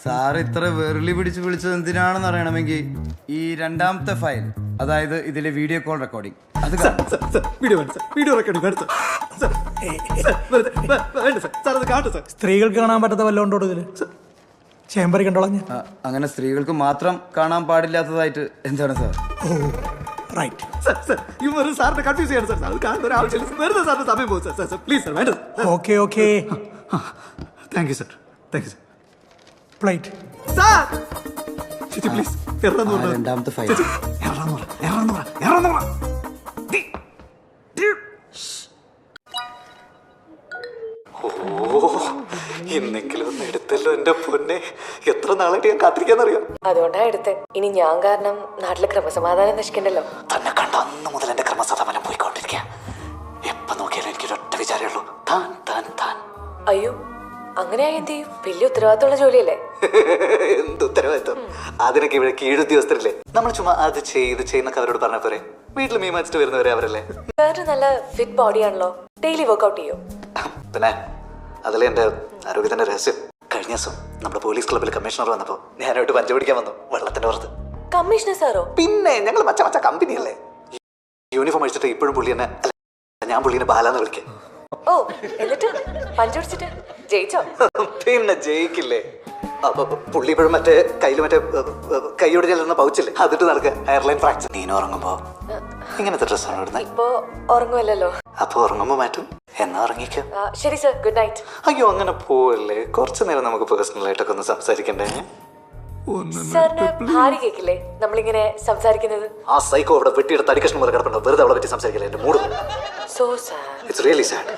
Sir ഇത്ര വെറുളി പിടിച്ച് വിളിച്ചത് എന്തിനാണെന്ന് അറിയണമെങ്കിൽ ഈ രണ്ടാമത്തെ ഫയൽ, അതായത് ഇതിലെ വീഡിയോ കോൾ റെക്കോർഡിംഗ് അത് സ്ത്രീകൾക്ക് കാണാൻ പറ്റാത്ത വല്ലോണ്ടോ ഇതില് ചേമ്പറി കണ്ടോളാം ഞാൻ. അങ്ങനെ സ്ത്രീകൾക്ക് മാത്രം കാണാൻ പാടില്ലാത്തതായിട്ട് എന്താണ് സാർ? സാറിനെ കൺഫ്യൂസ് ചെയ്യണം സാർ. അത് കാണുന്ന ഒരു ആവശ്യമില്ല. വെറുതെ സാറിന് സമയം പോകും സാർ. പ്ലീസ് സാർ, വേണ്ട. Okay okay, thank you sir, thank you sir. Plate sir, please. രണ്ടാമത്തെ ഫയൽ ഇന്നെങ്കിലും ഒന്ന് എടുത്തല്ലോ എന്റെ പൊന്നെ. എത്ര നാളായിട്ട് ഞാൻ കാത്തിരിക്കാന്നറിയാം. അതുകൊണ്ടാ എടുത്തേ. ഇനി ഞാൻ കാരണം നാട്ടിലെ ക്രമസമാധാനം നശിക്കണ്ടല്ലോ. തന്നെ കണ്ട അന്ന് മുതൽ എന്റെ ക്രമസമാധാനം പോയിക്കൊണ്ടിരിക്കുക. എപ്പോ നോക്കിയാലും എനിക്കൊരൊറ്റ വിചാരമുള്ളൂ, താൻ താൻ താൻ. അയ്യോ, അങ്ങനെയായി എന്ത് ചെയ്യും? വലിയ ഉത്തരവാദിത്തമുള്ള ജോലിയല്ലേ? എന്ത് ഉത്തരവാദിത്വം? അതിനൊക്കെ ഇവിടെ കീഴുദ്യോഗസ്ഥരില്ലേ? നമ്മൾ ചുമ്മാ അത് ചെയ്യുന്നൊക്കെ അവരോട് പറഞ്ഞ പോരെ. വീട്ടിൽ മീൻ മരിച്ചിട്ട് വരുന്നവരെ അവരല്ലേ. സാറിന് നല്ല ഫിറ്റ് ബോഡിയാണല്ലോ. ഡെയിലി വർക്ക്ഔട്ട് ചെയ്യോ? പിന്നെ അതല്ലേ എന്റെ ആരോഗ്യത്തിന്റെ രഹസ്യം. കഴിഞ്ഞ ദിവസം നമ്മുടെ പോലീസ് ക്ലബ്ബിൽ കമ്മീഷണർ വന്നപ്പോ ഞാനായിട്ട് പഞ്ച പിടിക്കാൻ വന്നു വെള്ളത്തിന്റെ പുറത്ത്. കമ്മീഷണർ സാറോ? പിന്നെ ഞങ്ങൾ മച്ച കമ്പനിയല്ലേ. യൂണിഫോം അടിച്ചിട്ട് ഇപ്പോഴും പുള്ളി എന്നെ, ഞാൻ പുള്ളിനെ ബാലാന്ന് വിളിക്കാം. ഓ, എന്നിട്ട് പഞ്ചടിച്ചിട്ട് ജയിച്ചോ? പിന്നെ ജയിക്കില്ലേ. അപ്പൊ പുള്ളി ഇപ്പോഴും മറ്റേ കയ്യിൽ മറ്റേ കൈയോട് ചെല്ലുന്ന പൗച്ചില്ലേ, അതിട്ട് നടക്കുക. Airline fracture. നീന ഉറങ്ങുമ്പോ ഇങ്ങനത്തെ ഡ്രസ്സാണ് ഇടുന്നത്. ഇപ്പൊ ഉറങ്ങുമല്ലോ. അപ്പൊ ഉറങ്ങുമ്പോ മാറ്റും. എന്നാ ഉറങ്ങിക്കോ. ശരി സർ, ഗുഡ് നൈറ്റ്. അയ്യോ, അങ്ങനെ പോവല്ലേ. കുറച്ചു നേരം നമുക്ക് പേഴ്സണൽ ആയിട്ടൊക്കെ ഒന്ന് സംസാരിക്കണ്ടേ? സാറിന് ഭാര്യ കേക്കില്ലേ നമ്മളിങ്ങനെ സംസാരിക്കുന്നത്? ആ സൈക്കോ അവിടെ വെട്ടിയെടുത്ത് അടിക്കഷ്ണം പോലെ കിടപ്പുണ്ടോ. വെറുതെ അവളെ പറ്റി സംസാരിക്കില്ല. എന്റെ mood so sad. It's really sad.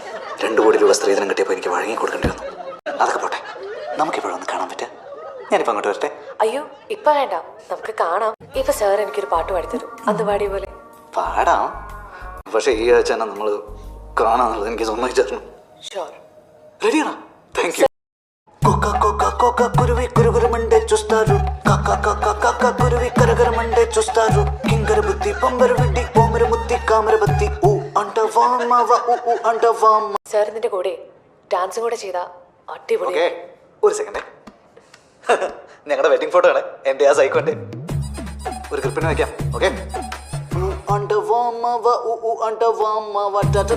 2 കോടി രൂപ സ്ത്രീധനം കിട്ടിയപ്പോൾ എനിക്ക് വഴങ്ങി കൊടുക്കേണ്ടി വന്നു. അതൊക്കെ പോട്ടെ, നമുക്കിപ്പോഴൊന്ന് കാണാൻ പറ്റുക. ഞാനിപ്പോ അങ്ങോട്ട് വരട്ടെ? അയ്യോ, ഇപ്പൊ വേണ്ട, നമുക്ക് കാണാം. ഇപ്പൊ സാർ എനിക്കൊരു പാട്ട് പാടിത്തരും, അന്ന് പാടിയ പോലെ. പാടാം, പക്ഷെ ഈ ആഴ്ച തന്നെ നമ്മള് കാണാന്നുള്ളത് എനിക്ക് സമ്മതിച്ചു. ഷുവർ. రెడీనా? Thank you. కోకా కోకా కోకా కురువి కురుగురుమండే చూస్తారు. కాకా కాకా కాకా కురువి కరగరమండే చూస్తారు. కింగర బుద్ధి పంబర విడ్డి ఓమర ముత్తి కామర బత్తి ఊ అంటవా మావ ఊ అంటవా. സാർ ഇതിന്റെ കൂടെ ഡാൻസും കൂടെ ചെയ്താ അടിപൊളി. ഓക്കെ, ഒരു സെക്കൻഡ്. ഞങ്ങളുടെ വെഡിങ് ഫോട്ടോ ആണ് എന്റെ ആ സൈക്കോന്റെ. ഒരു ക്ലിപ്പിന് വെക്കാം. ഓക്കെ. అంటవా మావ ఊ అంటవా మావ అంటవా